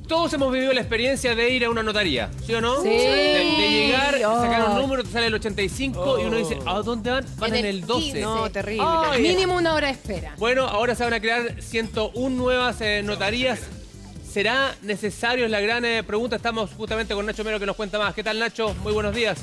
Todos hemos vivido la experiencia de ir a una notaría, ¿sí o no? Sí. De llegar, sacar un número, te sale el 85 y uno dice, ¿a dónde van? Van en el 12. 15. No, terrible. Ay. Mínimo una hora de espera. Bueno, ahora se van a crear 101 nuevas notarías. ¿Será necesario? Es la gran pregunta. Estamos justamente con Nacho Mero que nos cuenta más. ¿Qué tal, Nacho? Muy buenos días.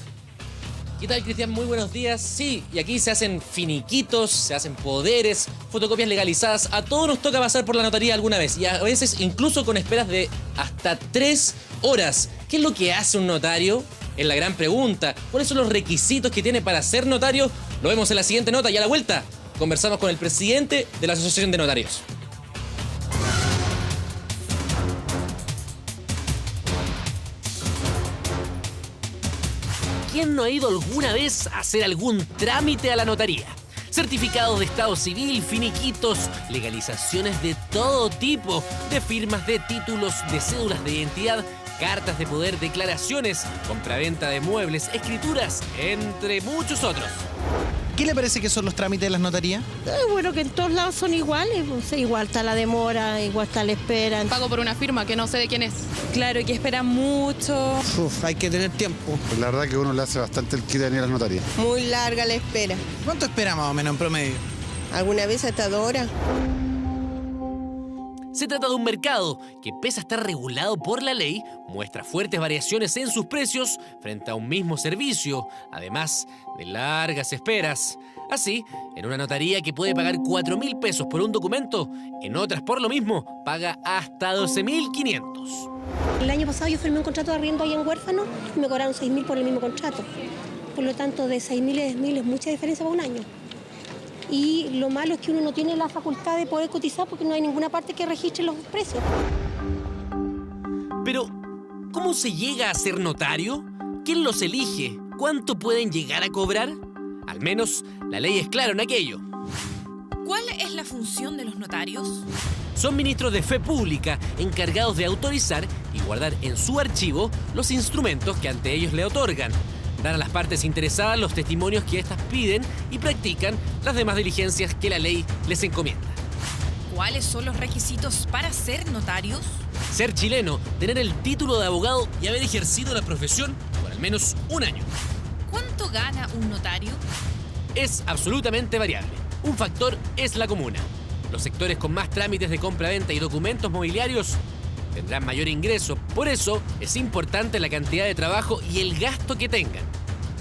¿Qué tal, Cristian? Muy buenos días. Sí, y aquí se hacen finiquitos, se hacen poderes, fotocopias legalizadas. A todos nos toca pasar por la notaría alguna vez y a veces incluso con esperas de hasta 3 horas. ¿Qué es lo que hace un notario? Es la gran pregunta. ¿Cuáles son los requisitos que tiene para ser notario? Lo vemos en la siguiente nota y a la vuelta conversamos con el presidente de la Asociación de Notarios. ¿Quién no ha ido alguna vez a hacer algún trámite a la notaría? Certificados de estado civil, finiquitos, legalizaciones de todo tipo, de firmas de títulos, de cédulas de identidad, cartas de poder, declaraciones, compraventa de muebles, escrituras, entre muchos otros. ¿Qué le parece que son los trámites de las notarías? Bueno, que en todos lados son iguales, pues, igual está la demora, igual está la espera. Pago por una firma que no sé de quién es. Claro, que esperan mucho. Hay que tener tiempo. La verdad que uno le hace bastante el quite venir a las notarías. Muy larga la espera. ¿Cuánto espera más o menos en promedio? ¿Alguna vez hasta 2 horas? Se trata de un mercado que, pese a estar regulado por la ley, muestra fuertes variaciones en sus precios frente a un mismo servicio, además de largas esperas. Así, en una notaría que puede pagar 4.000 pesos por un documento, en otras por lo mismo paga hasta 12.500. El año pasado yo firmé un contrato de arriendo ahí en Huérfano y me cobraron 6.000 por el mismo contrato. Por lo tanto, de 6.000 a 10.000 es mucha diferencia para un año. Y lo malo es que uno no tiene la facultad de poder cotizar porque no hay ninguna parte que registre los precios. Pero, ¿cómo se llega a ser notario? ¿Quién los elige? ¿Cuánto pueden llegar a cobrar? Al menos, la ley es clara en aquello. ¿Cuál es la función de los notarios? Son ministros de fe pública encargados de autorizar y guardar en su archivo los instrumentos que ante ellos le otorgan. Dan a las partes interesadas los testimonios que éstas piden y practican las demás diligencias que la ley les encomienda. ¿Cuáles son los requisitos para ser notarios? Ser chileno, tener el título de abogado y haber ejercido la profesión por al menos un año. ¿Cuánto gana un notario? Es absolutamente variable. Un factor es la comuna. Los sectores con más trámites de compra-venta y documentos mobiliarios tendrán mayor ingreso. Por eso es importante la cantidad de trabajo y el gasto que tengan.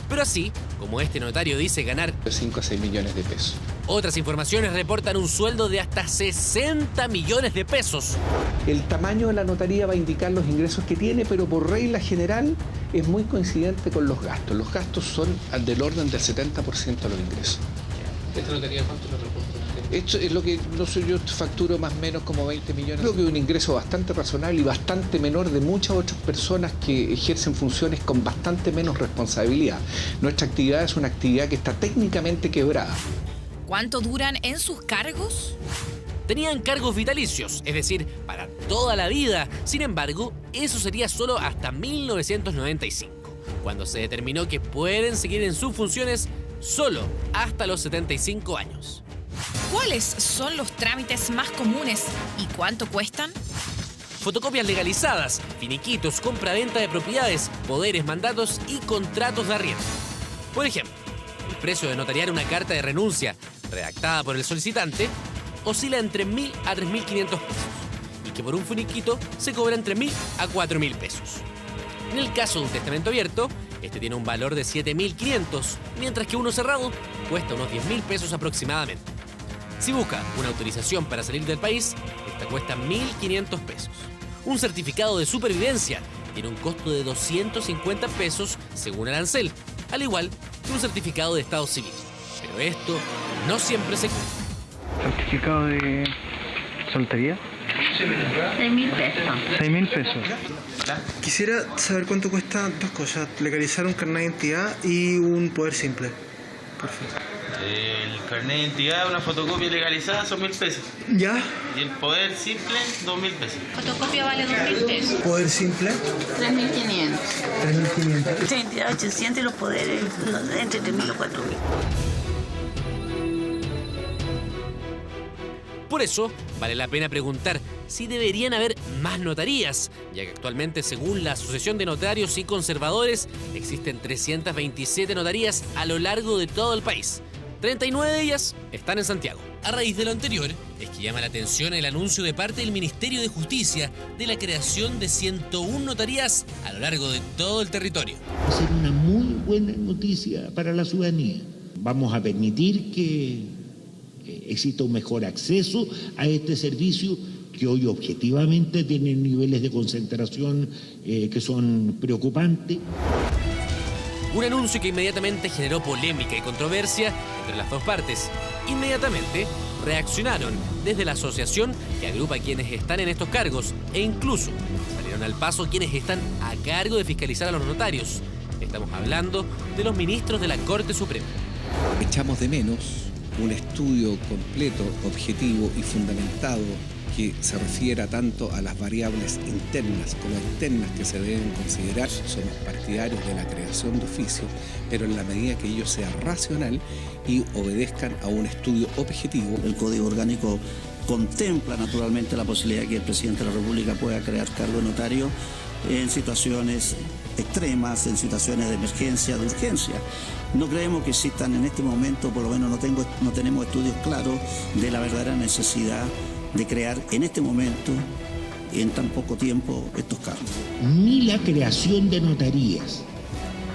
Pero así, como este notario dice ganar 5 a 6 millones de pesos. Otras informaciones reportan un sueldo de hasta 60 millones de pesos. El tamaño de la notaría va a indicar los ingresos que tiene, pero por regla general es muy coincidente con los gastos. Los gastos son del orden del 70% de los ingresos. ¿Esta notaría cuánto lo reporta? Esto es lo que, no sé, yo facturo más o menos como 20 millones. Creo que es un ingreso bastante razonable y bastante menor de muchas otras personas que ejercen funciones con bastante menos responsabilidad. Nuestra actividad es una actividad que está técnicamente quebrada. ¿Cuánto duran en sus cargos? Tenían cargos vitalicios, es decir, para toda la vida. Sin embargo, eso sería solo hasta 1995, cuando se determinó que pueden seguir en sus funciones solo hasta los 75 años. ¿Cuáles son los trámites más comunes y cuánto cuestan? Fotocopias legalizadas, finiquitos, compraventa de propiedades, poderes, mandatos y contratos de arriendo. Por ejemplo, el precio de notariar una carta de renuncia redactada por el solicitante oscila entre 1.000 a 3.500 pesos y que por un finiquito se cobra entre 1.000 a 4.000 pesos. En el caso de un testamento abierto, este tiene un valor de 7.500, mientras que uno cerrado cuesta unos 10.000 pesos aproximadamente. Si busca una autorización para salir del país, esta cuesta 1.500 pesos. Un certificado de supervivencia tiene un costo de 250 pesos según arancel, al igual que un certificado de estado civil. Pero esto no siempre se cumple. ¿Certificado de soltería? 6.000 pesos. 6.000 pesos. Quisiera saber cuánto cuesta dos cosas: legalizar un carnet de identidad y un poder simple. Perfecto. El carnet de identidad, una fotocopia legalizada son 1.000 pesos. ¿Ya? Y el poder simple, 2.000 pesos. Fotocopia vale 2.000 pesos. ¿Poder simple? 3.500. 3.500. La identidad 800 y los poderes entre 3.000 o 4.000. Por eso, vale la pena preguntar si deberían haber más notarías, ya que actualmente, según la Asociación de Notarios y Conservadores, existen 327 notarías a lo largo de todo el país. 39 de ellas están en Santiago. A raíz de lo anterior, es que llama la atención el anuncio de parte del Ministerio de Justicia de la creación de 101 notarías a lo largo de todo el territorio. Va a ser una muy buena noticia para la ciudadanía. Vamos a permitir que exista un mejor acceso a este servicio que hoy objetivamente tiene niveles de concentración que son preocupantes. Un anuncio que inmediatamente generó polémica y controversia entre las dos partes. Inmediatamente reaccionaron desde la asociación que agrupa a quienes están en estos cargos e incluso salieron al paso quienes están a cargo de fiscalizar a los notarios. Estamos hablando de los ministros de la Corte Suprema. Echamos de menos un estudio completo, objetivo y fundamentado que se refiera tanto a las variables internas como externas que se deben considerar. Somos partidarios de la creación de oficios, pero en la medida que ello sea racional y obedezcan a un estudio objetivo. El Código Orgánico contempla naturalmente la posibilidad de que el presidente de la República pueda crear cargo de notario en situaciones extremas, en situaciones de emergencia, de urgencia. No creemos que existan en este momento, por lo menos no tenemos estudios claros de la verdadera necesidad de crear en este momento, en tan poco tiempo, estos cargos. Ni la creación de notarías,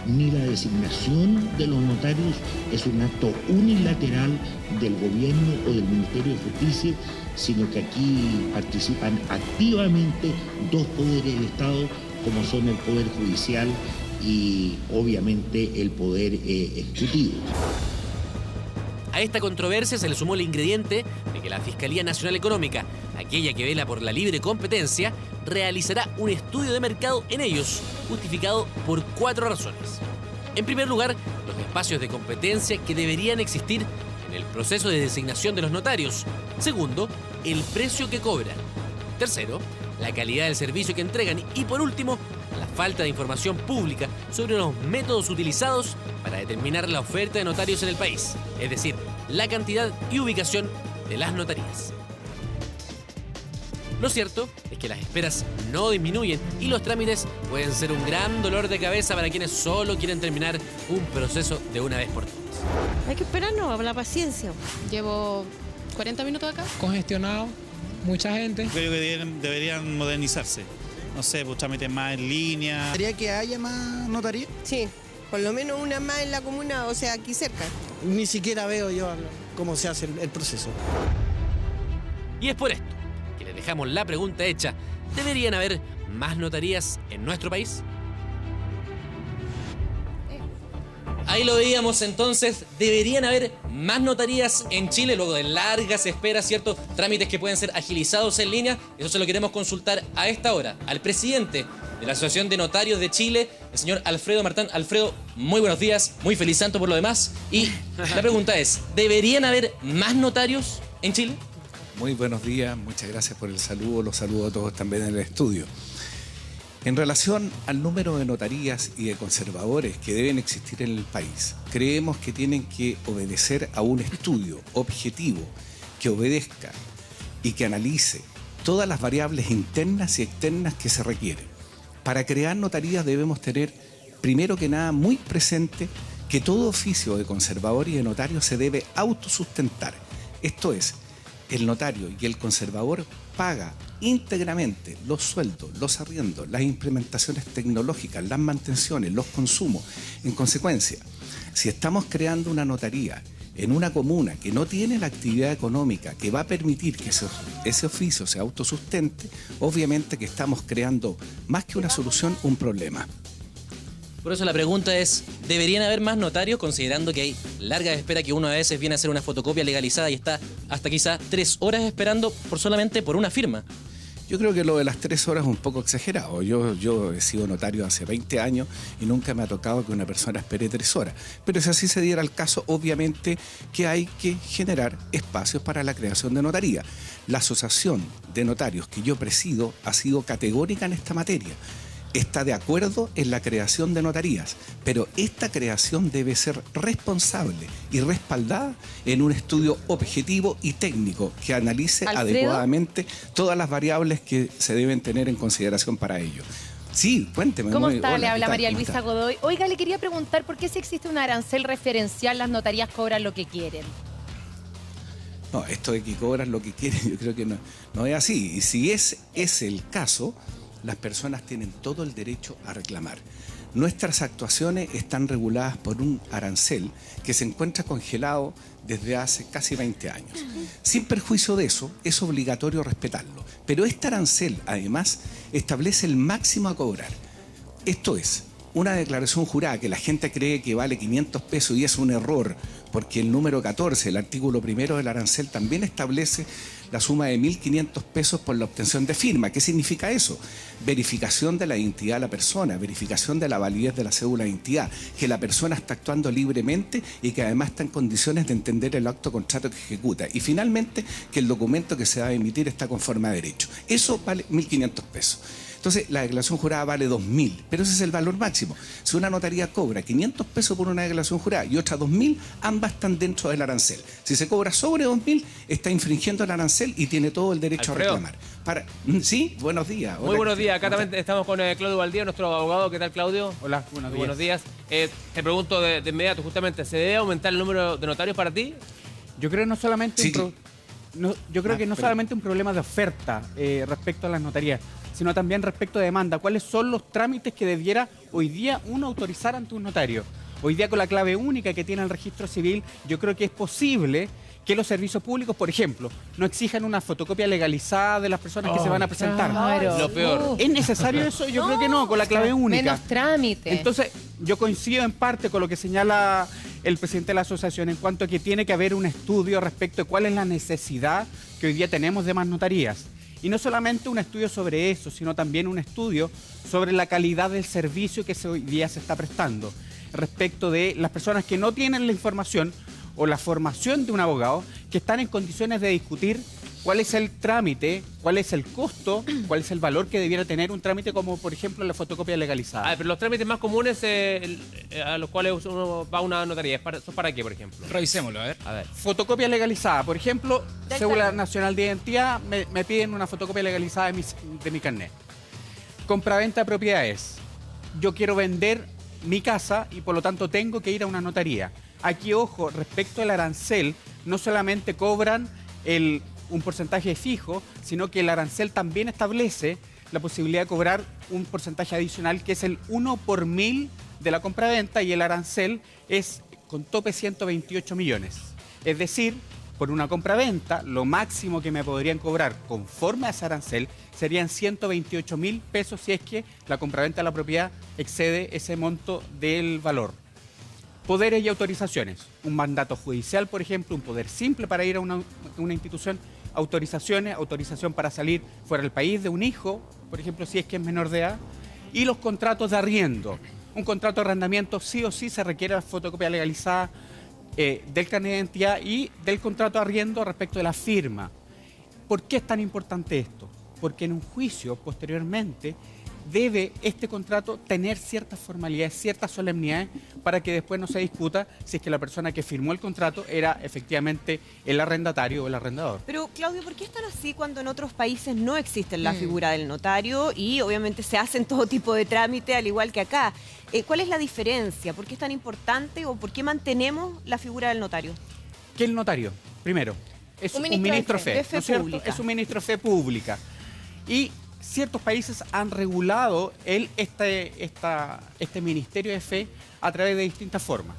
ni la designación de los notarios es un acto unilateral del gobierno o del Ministerio de Justicia, sino que aquí participan activamente dos poderes del Estado, como son el Poder Judicial y obviamente el Poder Ejecutivo. A esta controversia se le sumó el ingrediente de que la Fiscalía Nacional Económica, aquella que vela por la libre competencia, realizará un estudio de mercado en ellos, justificado por 4 razones. En primer lugar, los espacios de competencia que deberían existir en el proceso de designación de los notarios. Segundo, el precio que cobran. Tercero, la calidad del servicio que entregan. Y por último, la falta de información pública sobre los métodos utilizados para determinar la oferta de notarios en el país, es decir, la cantidad y ubicación de las notarías. Lo cierto es que las esperas no disminuyen y los trámites pueden ser un gran dolor de cabeza para quienes solo quieren terminar un proceso de una vez por todas. Hay que esperarnos, la paciencia. Llevo 40 minutos acá. Congestionado, mucha gente. Creo que deberían modernizarse. No sé, pues trámites más en línea. ¿Sería que haya más notaría? Sí, por lo menos una más en la comuna, o sea, aquí cerca. Ni siquiera veo yo cómo se hace el proceso. Y es por esto que les dejamos la pregunta hecha. ¿Deberían haber más notarías en nuestro país? Ahí lo veíamos entonces, deberían haber más notarías en Chile luego de largas esperas, ¿cierto? Trámites que pueden ser agilizados en línea. Eso se lo queremos consultar a esta hora al presidente de la Asociación de Notarios de Chile, el señor Alfredo Martán. Alfredo, muy buenos días, muy feliz santo por lo demás. Y la pregunta es, ¿deberían haber más notarios en Chile? Muy buenos días, muchas gracias por el saludo, los saludo a todos también en el estudio. En relación al número de notarías y de conservadores que deben existir en el país, creemos que tienen que obedecer a un estudio objetivo que obedezca y que analice todas las variables internas y externas que se requieren. Para crear notarías debemos tener, primero que nada, muy presente que todo oficio de conservador y de notario se debe autosustentar. Esto es, el notario y el conservador paga íntegramente los sueldos, los arriendos, las implementaciones tecnológicas, las mantenciones, los consumos. En consecuencia, si estamos creando una notaría en una comuna que no tiene la actividad económica que va a permitir que ese oficio se autosustente, obviamente que estamos creando, más que una solución, un problema. Por eso la pregunta es, ¿deberían haber más notarios considerando que hay larga espera, que uno a veces viene a hacer una fotocopia legalizada y está hasta quizá 3 horas esperando solamente por una firma? Yo creo que lo de las 3 horas es un poco exagerado. Yo he sido notario hace 20 años y nunca me ha tocado que una persona espere 3 horas. Pero si así se diera el caso, obviamente que hay que generar espacios para la creación de notaría. La Asociación de Notarios que yo presido ha sido categórica en esta materia. está de acuerdo en la creación de notarías, pero esta creación debe ser responsable y respaldada en un estudio objetivo y técnico que analice adecuadamente todas las variables que se deben tener en consideración para ello. Sí, cuénteme. ¿Cómo está? Hola, Le habla María ¿cómo Luisa está? Godoy. Oiga, le quería preguntar por qué si existe un arancel referencial las notarías cobran lo que quieren. No, esto de que cobran lo que quieren, yo creo que no es así. Y si es el caso, las personas tienen todo el derecho a reclamar. Nuestras actuaciones están reguladas por un arancel que se encuentra congelado desde hace casi 20 años. Sin perjuicio de eso, es obligatorio respetarlo. Pero este arancel, además, establece el máximo a cobrar. Esto es, una declaración jurada que la gente cree que vale 500 pesos y es un error, porque el número 14, el artículo primero del arancel, también establece la suma de 1.500 pesos por la obtención de firma. ¿Qué significa eso? Verificación de la identidad de la persona, verificación de la validez de la cédula de identidad, que la persona está actuando libremente y que además está en condiciones de entender el acto contrato que ejecuta. Y finalmente, que el documento que se va a emitir está conforme a derecho. Eso vale 1.500 pesos. Entonces, la declaración jurada vale 2.000, pero ese es el valor máximo. Si una notaría cobra 500 pesos por una declaración jurada y otra 2.000, ambas están dentro del arancel. Si se cobra sobre 2.000, está infringiendo el arancel y tiene todo el derecho Alfredo. a reclamar. Sí, buenos días. Muy buenos días. Acá también estamos con Claudio Valdía, nuestro abogado. ¿Qué tal, Claudio? Hola, buenos días. Buenos días. Te pregunto de inmediato, justamente, ¿se debe aumentar el número de notarios para ti? Yo creo no solamente Sí. que no solamente un problema de oferta respecto a las notarías, sino también respecto de demanda. ¿Cuáles son los trámites que debiera hoy día uno autorizar ante un notario? Hoy día, con la clave única que tiene el registro civil, yo creo que es posible que los servicios públicos, por ejemplo, no exijan una fotocopia legalizada de las personas que se van a presentar. Claro. Lo peor. ¿Es necesario eso? Yo creo que no, con la clave única. Menos trámite. Entonces, yo coincido en parte con lo que señala el presidente de la asociación en cuanto a que tiene que haber un estudio respecto de cuál es la necesidad que hoy día tenemos de más notarías. Y no solamente un estudio sobre eso, sino también un estudio sobre la calidad del servicio que hoy día se está prestando respecto de las personas que no tienen la información o la formación de un abogado, que están en condiciones de discutir cuál es el trámite, cuál es el costo, cuál es el valor que debiera tener un trámite como, por ejemplo, la fotocopia legalizada. Pero los trámites más comunes a los cuales uno va a una notaría, ¿son para qué, por ejemplo? Revisémoslo, a ver. Fotocopia legalizada, por ejemplo, cédula nacional de identidad, me piden una fotocopia legalizada de mi carnet. Compraventa de propiedades. Yo quiero vender mi casa y por lo tanto tengo que ir a una notaría. Aquí, ojo, respecto al arancel, no solamente cobran un porcentaje fijo, sino que el arancel también establece la posibilidad de cobrar un porcentaje adicional que es el 1 por 1000 de la compraventa, y el arancel es con tope 128 millones. Es decir, por una compraventa, lo máximo que me podrían cobrar conforme a ese arancel serían 128.000 pesos si es que la compraventa de la propiedad excede ese monto del valor. Poderes y autorizaciones. Un mandato judicial, por ejemplo, un poder simple para ir a una institución, autorizaciones, autorización para salir fuera del país de un hijo, por ejemplo, si es que es menor de edad, y los contratos de arriendo. Un contrato de arrendamiento sí o sí se requiere la fotocopia legalizada del carnet de identidad y del contrato de arriendo respecto de la firma. ¿Por qué es tan importante esto? Porque en un juicio, posteriormente, debe este contrato tener ciertas formalidades, ciertas solemnidades, para que después no se discuta si es que la persona que firmó el contrato era efectivamente el arrendatario o el arrendador. Pero, Claudio, ¿por qué están así cuando en otros países no existe la figura del notario y obviamente se hacen todo tipo de trámite al igual que acá? ¿Cuál es la diferencia? ¿Por qué es tan importante o por qué mantenemos la figura del notario? ¿Qué es el notario? Primero, es un ministro de fe, ¿no es cierto? Es un ministro de fe pública. Y ciertos países han regulado este ministerio de fe a través de distintas formas.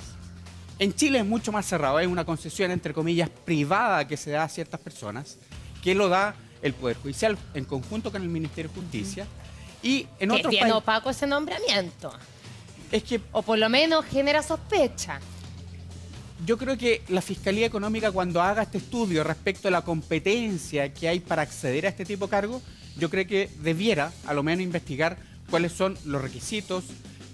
En Chile es mucho más cerrado, hay una concesión, entre comillas, privada que se da a ciertas personas, que lo da el Poder Judicial en conjunto con el Ministerio de Justicia. Y en otros tiene opaco ese nombramiento. Es que, o por lo menos genera sospecha. Yo creo que la Fiscalía Económica, cuando haga este estudio respecto a la competencia que hay para acceder a este tipo de cargo, yo creo que debiera, a lo menos, investigar cuáles son los requisitos,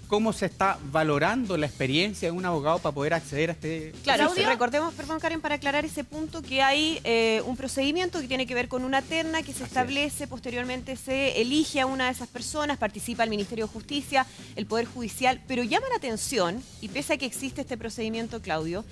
cómo se está valorando la experiencia de un abogado para poder acceder a este... Claro, recordemos, perdón Karen, para aclarar ese punto, que hay un procedimiento que tiene que ver con una terna que se establece, posteriormente se elige a una de esas personas, participa el Ministerio de Justicia, el Poder Judicial, pero llama la atención, y pese a que existe este procedimiento, Claudio,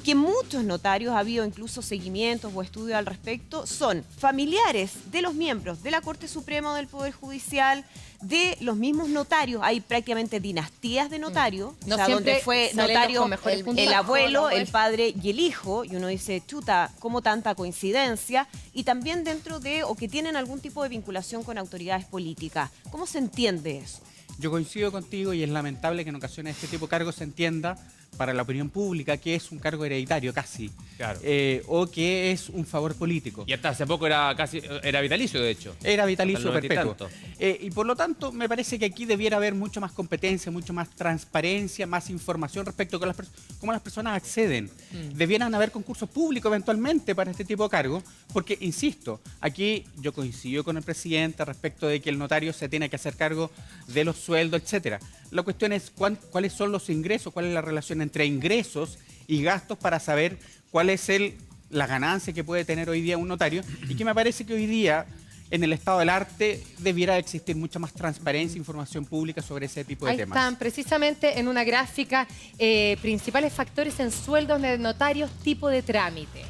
que muchos notarios, ha habido incluso seguimientos o estudios al respecto, son familiares de los miembros de la Corte Suprema o del Poder Judicial, de los mismos notarios. Hay prácticamente dinastías de notarios, No o sea, siempre donde fue salen notario los mejores puntos. el abuelo, el padre y el hijo, y uno dice, chuta, ¿cómo tanta coincidencia? Y también dentro de, o que tienen algún tipo de vinculación con autoridades políticas. ¿Cómo se entiende eso? Yo coincido contigo y es lamentable que en ocasiones este tipo de cargos se entienda para la opinión pública que es un cargo hereditario casi, Claro. O que es un favor político. Y hasta hace poco era vitalicio, de hecho. Era vitalicio Hasta el 90 y perpetuo. tanto. Y por lo tanto, me parece que aquí debiera haber mucho más competencia, mucho más transparencia, más información respecto a cómo las personas acceden. Debieran haber concursos públicos eventualmente para este tipo de cargos, porque, insisto, aquí yo coincido con el presidente respecto de que el notario se tiene que hacer cargo de los sueldos, etcétera. La cuestión es cuáles son los ingresos, cuál es la relación entre ingresos y gastos para saber cuál es la ganancia que puede tener hoy día un notario, y que me parece que hoy día en el estado del arte debiera existir mucha más transparencia e información pública sobre ese tipo de Ahí temas. están, precisamente en una gráfica, principales factores en sueldos de notarios, tipo de trámite.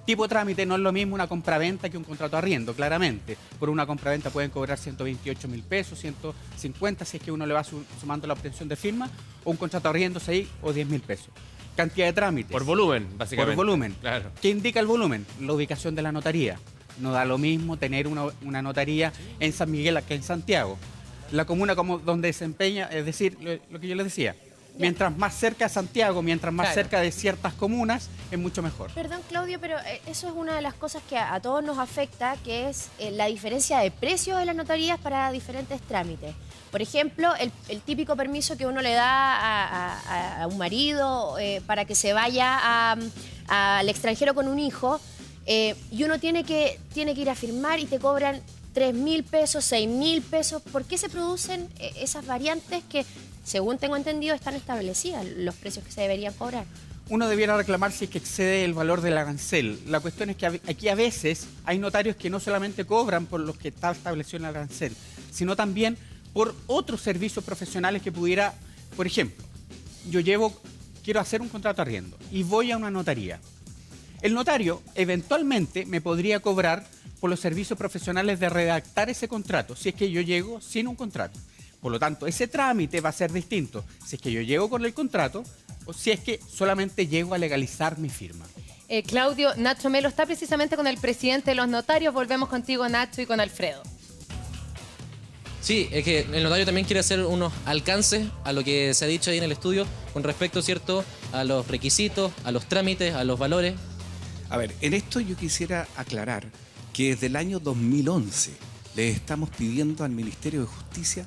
Tipo de trámite no es lo mismo una compraventa que un contrato de arriendo, claramente. Por una compraventa pueden cobrar 128.000 pesos, 150 si es que uno le va sumando la obtención de firma, o un contrato de arriendo 6 o 10.000 pesos. Cantidad de trámites. Por volumen, básicamente. Por volumen. Claro. ¿Qué indica el volumen? La ubicación de la notaría. No da lo mismo tener una notaría en San Miguel que en Santiago. La comuna como donde desempeña, es decir, lo que yo les decía, mientras más cerca de Santiago, mientras más cerca de ciertas comunas, es mucho mejor. Perdón, Claudio, pero eso es una de las cosas que a todos nos afecta, que es la diferencia de precios de las notarías para diferentes trámites. Por ejemplo, el típico permiso que uno le da a un marido para que se vaya al extranjero con un hijo, y uno tiene que ir a firmar y te cobran 3.000 pesos, 6.000 pesos. ¿Por qué se producen esas variantes que, según tengo entendido, están establecidas los precios que se deberían cobrar? Uno debiera reclamar si es que excede el valor del arancel. La cuestión es que aquí a veces hay notarios que no solamente cobran por los que está establecido en el arancel, sino también por otros servicios profesionales que pudiera, por ejemplo, quiero hacer un contrato de arriendo y voy a una notaría. El notario eventualmente me podría cobrar por los servicios profesionales de redactar ese contrato, si es que yo llego sin un contrato. Por lo tanto, ese trámite va a ser distinto si es que yo llego con el contrato o si es que solamente llego a legalizar mi firma. Claudio, Nacho Melo está precisamente con el presidente de los notarios. Volvemos contigo, Nacho, y con Alfredo. Sí, es que el notario también quiere hacer unos alcances a lo que se ha dicho ahí en el estudio con respecto, ¿cierto?, a los requisitos, a los trámites, a los valores. A ver, en esto yo quisiera aclarar que desde el año 2011 le estamos pidiendo al Ministerio de Justicia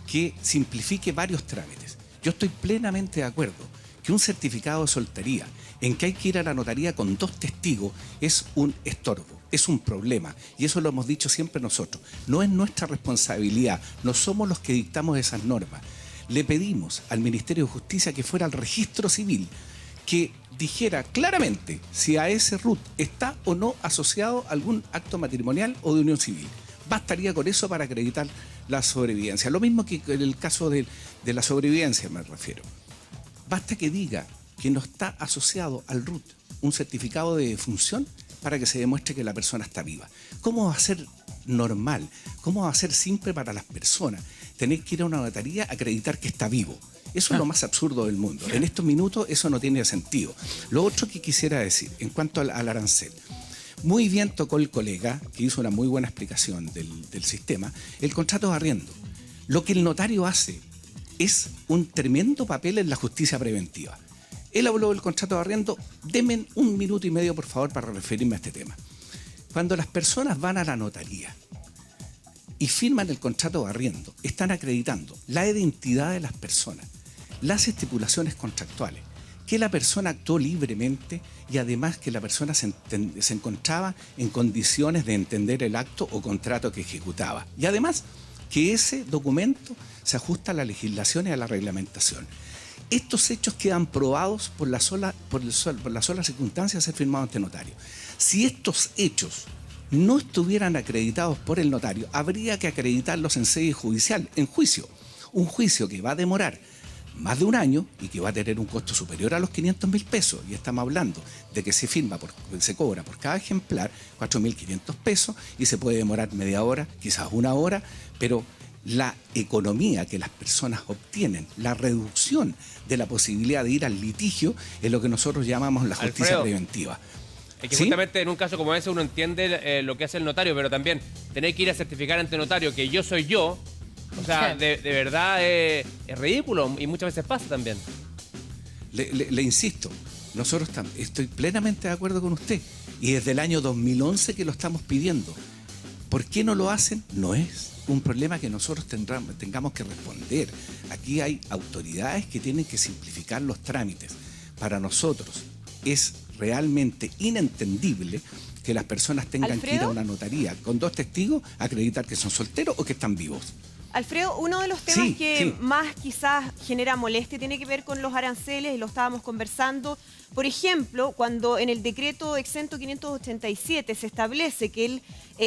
que simplifique varios trámites. Yo estoy plenamente de acuerdo que un certificado de soltería en que hay que ir a la notaría con 2 testigos es un estorbo, es un problema, y eso lo hemos dicho siempre nosotros. No es nuestra responsabilidad, no somos los que dictamos esas normas. Le pedimos al Ministerio de Justicia que fuera al registro civil, que dijera claramente si a ese RUT está o no asociado a algún acto matrimonial o de unión civil. Bastaría con eso para acreditar la sobrevivencia. Lo mismo que en el caso de la sobrevivencia, me refiero. Basta que diga que no está asociado al RUT un certificado de defunción para que se demuestre que la persona está viva. ¿Cómo va a ser normal? ¿Cómo va a ser simple para las personas tener que ir a una notaría a acreditar que está vivo? Eso es lo más absurdo del mundo. En estos minutos eso no tiene sentido. Lo otro que quisiera decir, en cuanto al arancel. Muy bien tocó el colega, que hizo una muy buena explicación del sistema, el contrato de arriendo. Lo que el notario hace es un tremendo papel en la justicia preventiva. Él habló del contrato de arriendo. Denme 1 minuto y medio, por favor, para referirme a este tema. Cuando las personas van a la notaría y firman el contrato de arriendo, están acreditando la identidad de las personas, las estipulaciones contractuales, que la persona actuó libremente y además que la persona se encontraba en condiciones de entender el acto o contrato que ejecutaba. Y además que ese documento se ajusta a la legislación y a la reglamentación. Estos hechos quedan probados por la sola circunstancia de ser firmado ante notario. Si estos hechos no estuvieran acreditados por el notario, habría que acreditarlos en sede judicial, en juicio. Un juicio que va a demorar más de un año y que va a tener un costo superior a los 500.000 pesos. Y estamos hablando de que se cobra por cada ejemplar 4.500 pesos y se puede demorar media hora, quizás una hora, pero la economía que las personas obtienen, la reducción de la posibilidad de ir al litigio, es lo que nosotros llamamos la justicia Alfredo, preventiva. Es que ¿Sí? justamente en un caso como ese uno entiende lo que hace el notario, pero también tener que ir a certificar ante notario que yo soy yo, o sea, de verdad es ridículo y muchas veces pasa también. Le insisto, estoy plenamente de acuerdo con usted y desde el año 2011 que lo estamos pidiendo. ¿Por qué no lo hacen? No es un problema que nosotros tengamos que responder. Aquí hay autoridades que tienen que simplificar los trámites. Para nosotros es realmente inentendible que las personas tengan que ir a una notaría con 2 testigos a acreditar que son solteros o que están vivos. Alfredo, uno de los temas que más quizás genera molestia tiene que ver con los aranceles, y lo estábamos conversando. Por ejemplo, cuando en el decreto exento 587 se establece que el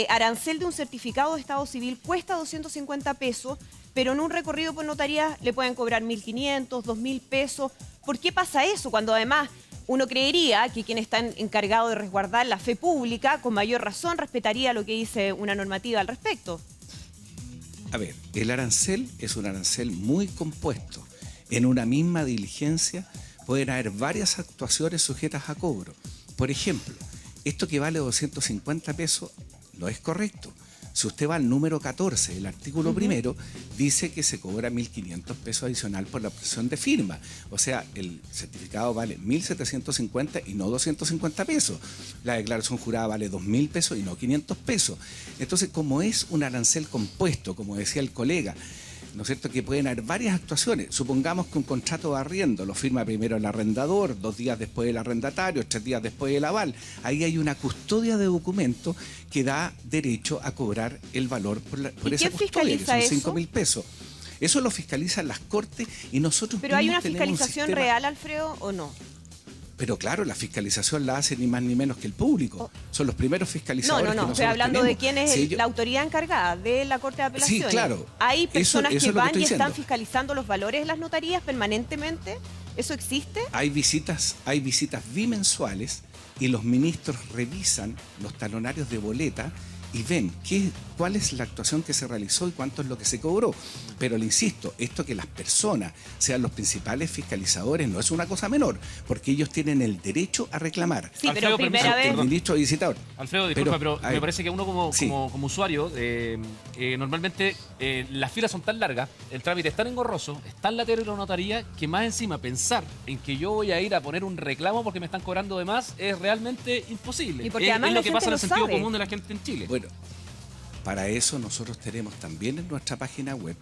arancel de un certificado de estado civil cuesta 250 pesos, pero en un recorrido por notaría le pueden cobrar 1.500, 2.000 pesos. ¿Por qué pasa eso? Cuando además uno creería que quien está encargado de resguardar la fe pública, con mayor razón, respetaría lo que dice una normativa al respecto. A ver, el arancel es un arancel muy compuesto. En una misma diligencia pueden haber varias actuaciones sujetas a cobro. Por ejemplo, esto que vale 250 pesos no es correcto. Si usted va al número 14, el artículo primero, dice que se cobra 1.500 pesos adicional por la obtención de firma. O sea, el certificado vale 1.750 y no 250 pesos. La declaración jurada vale 2.000 pesos y no 500 pesos. Entonces, como es un arancel compuesto, como decía el colega, ¿no es cierto?, que pueden haber varias actuaciones. Supongamos que un contrato de arriendo lo firma primero el arrendador, 2 días después el arrendatario, 3 días después el aval. Ahí hay una custodia de documentos que da derecho a cobrar el valor por esa custodia, que son 5.000 pesos. Eso lo fiscalizan las cortes y nosotros... ¿Pero hay una fiscalización real, Alfredo, o no? Pero claro, la fiscalización la hace ni más ni menos que el público. Son los primeros fiscalizadores. No, estoy hablando de quién es la autoridad encargada de la Corte de Apelaciones. Sí, claro. ¿Hay personas eso que van y diciendo. están fiscalizando los valores de las notarías permanentemente? ¿Eso existe? Hay visitas bimensuales y los ministros revisan los talonarios de boleta y ven cuál es la actuación que se realizó y cuánto es lo que se cobró. Pero le insisto, esto que las personas sean los principales fiscalizadores no es una cosa menor, porque ellos tienen el derecho a reclamar. Sí, Alfredo, pero primera vez... El ministro visitador. Alfredo, disculpa, pero me parece que uno como usuario, normalmente las filas son tan largas, el trámite es tan engorroso, es tan latero en la notaría, que más encima pensar en que yo voy a ir a poner un reclamo porque me están cobrando de más es realmente imposible. Y porque además es lo que pasa en el sentido sabe. común de la gente en Chile. Bueno, para eso nosotros tenemos también en nuestra página web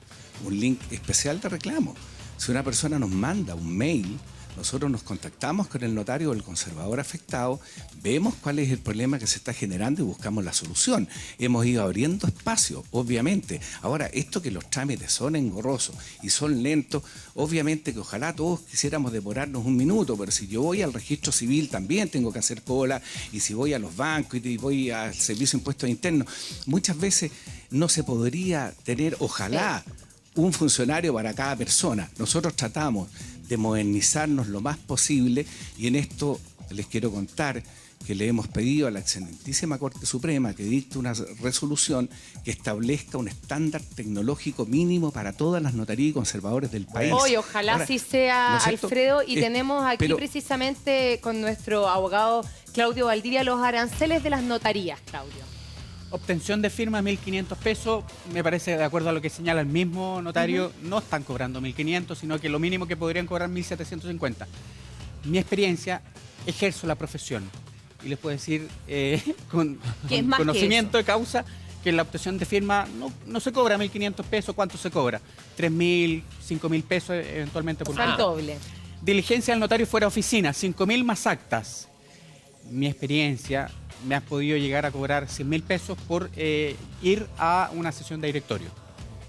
un link especial de reclamo. Si una persona nos manda un mail, nosotros nos contactamos con el notario o el conservador afectado, vemos cuál es el problema que se está generando y buscamos la solución. Hemos ido abriendo espacio, obviamente. Ahora, esto que los trámites son engorrosos y son lentos, obviamente que ojalá todos quisiéramos demorarnos un minuto, pero si yo voy al registro civil también tengo que hacer cola, y si voy a los bancos y voy al servicio de impuestos internos, muchas veces no se podría tener, ojalá, un funcionario para cada persona. Nosotros tratamos de modernizarnos lo más posible y en esto les quiero contar que le hemos pedido a la excelentísima Corte Suprema que dicte una resolución que establezca un estándar tecnológico mínimo para todas las notarías y conservadores del país. Hoy, ojalá así sea, ¿no Alfredo? Y tenemos aquí precisamente con nuestro abogado Claudio Valdivia los aranceles de las notarías, Claudio. Obtención de firma 1.500 pesos, me parece, de acuerdo a lo que señala el mismo notario, no están cobrando 1.500, sino que lo mínimo que podrían cobrar 1.750. Mi experiencia, ejerzo la profesión y les puedo decir con conocimiento de causa que la obtención de firma no se cobra 1.500 pesos. ¿Cuánto se cobra? 3.000, 5.000 pesos eventualmente por el doble. Diligencia del notario fuera de oficina, 5.000 más actas. Mi experiencia me has podido llegar a cobrar 100.000 pesos por ir a una sesión de directorio.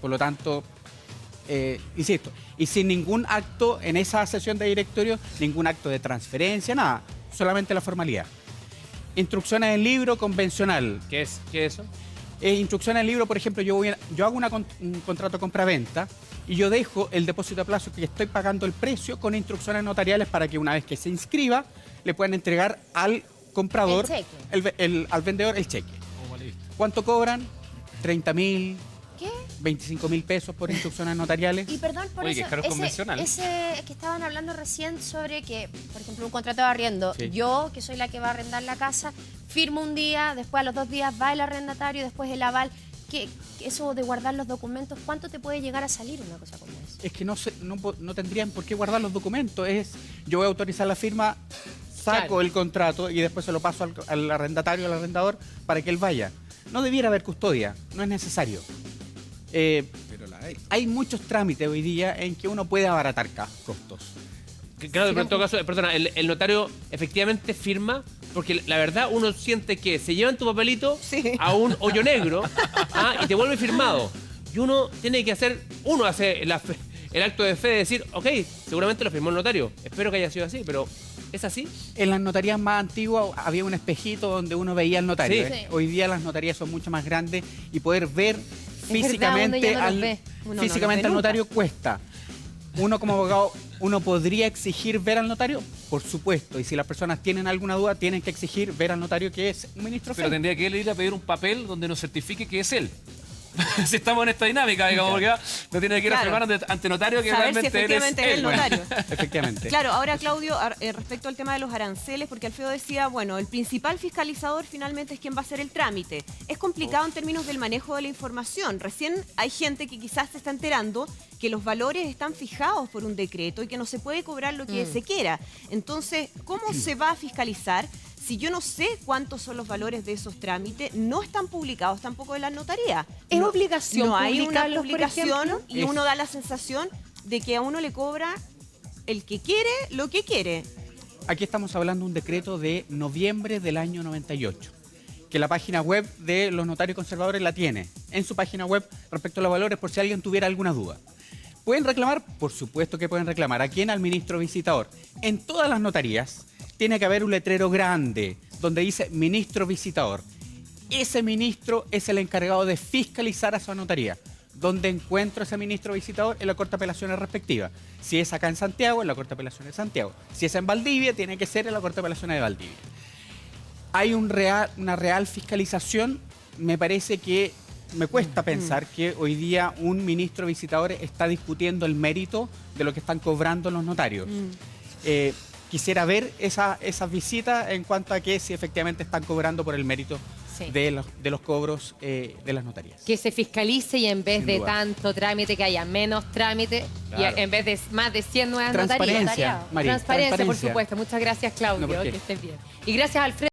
Por lo tanto, insisto, y sin ningún acto en esa sesión de directorio, ningún acto de transferencia, nada, solamente la formalidad. Instrucciones del libro convencional. ¿Qué es eso? Instrucciones del libro, por ejemplo, yo hago un contrato compra-venta y yo dejo el depósito a plazo que estoy pagando el precio con instrucciones notariales para que una vez que se inscriba le puedan entregar al comprador, al vendedor, el cheque. ¿Cuánto cobran? 30.000. ¿Qué? 25.000 pesos por instrucciones notariales. Y perdón por eso, ese que estaban hablando recién sobre que, por ejemplo, un contrato de arriendo, yo, que soy la que va a arrendar la casa, firmo un día, después a los 2 días va el arrendatario, después el aval. Que eso de guardar los documentos, ¿cuánto te puede llegar a salir una cosa como esa? Es que no tendrían por qué guardar los documentos. Yo voy a autorizar la firma, saco el contrato y después se lo paso al arrendatario, al arrendador, para que él vaya. No debiera haber custodia, no es necesario. Pero la hay. Hay muchos trámites hoy día en que uno puede abaratar costos. Claro, pero en todo caso, perdona, el notario efectivamente firma, porque la verdad uno siente que se llevan tu papelito a un hoyo negro y te vuelve firmado. Y uno tiene que hace el acto de fe de decir, ok, seguramente lo firmó el notario. Espero que haya sido así, pero ¿es así? En las notarías más antiguas había un espejito donde uno veía al notario. Sí. Hoy día las notarías son mucho más grandes y poder ver físicamente al notario cuesta. Uno como abogado, ¿uno podría exigir ver al notario? Por supuesto. Y si las personas tienen alguna duda, tienen que exigir ver al notario, que es un ministro. Pero tendría que él ir a pedir un papel donde nos certifique que es él. Si estamos en esta dinámica, digamos, porque no tiene que ir a firmar ante notario que saber realmente si efectivamente es el notario. Efectivamente. Claro, ahora Claudio, respecto al tema de los aranceles, porque Alfredo decía, bueno, el principal fiscalizador finalmente es quien va a hacer el trámite. Es complicado en términos del manejo de la información. Recién hay gente que quizás se está enterando que los valores están fijados por un decreto y que no se puede cobrar lo que se quiera. Entonces, ¿cómo se va a fiscalizar? Si yo no sé cuántos son los valores de esos trámites, no están publicados tampoco en la notaría. ¿Es obligación no hay una publicarlos, publicación y uno da la sensación de que a uno le cobra el que quiere lo que quiere. Aquí estamos hablando de un decreto de noviembre del año 98, que la página web de los notarios conservadores la tiene en su página web respecto a los valores, por si alguien tuviera alguna duda. ¿Pueden reclamar? Por supuesto que pueden reclamar. ¿A quién? Al ministro visitador. En todas las notarías tiene que haber un letrero grande donde dice ministro visitador. Ese ministro es el encargado de fiscalizar a su notaría. ¿Dónde encuentro ese ministro visitador? En la Corte de Apelaciones respectiva. Si es acá en Santiago, en la Corte de Apelaciones de Santiago. Si es en Valdivia, tiene que ser en la Corte de Apelaciones de Valdivia. Hay una real fiscalización. Me parece que me cuesta pensar que hoy día un ministro visitador está discutiendo el mérito de lo que están cobrando los notarios. Quisiera ver esas visitas en cuanto a que si efectivamente están cobrando por el mérito de los cobros de las notarías. Que se fiscalice y en vez de tanto trámite, que haya menos trámite, y en vez de más de 100 nuevas notarías. María, Transparencia, por supuesto. Muchas gracias, Claudio, que estés bien. Y gracias, Alfredo.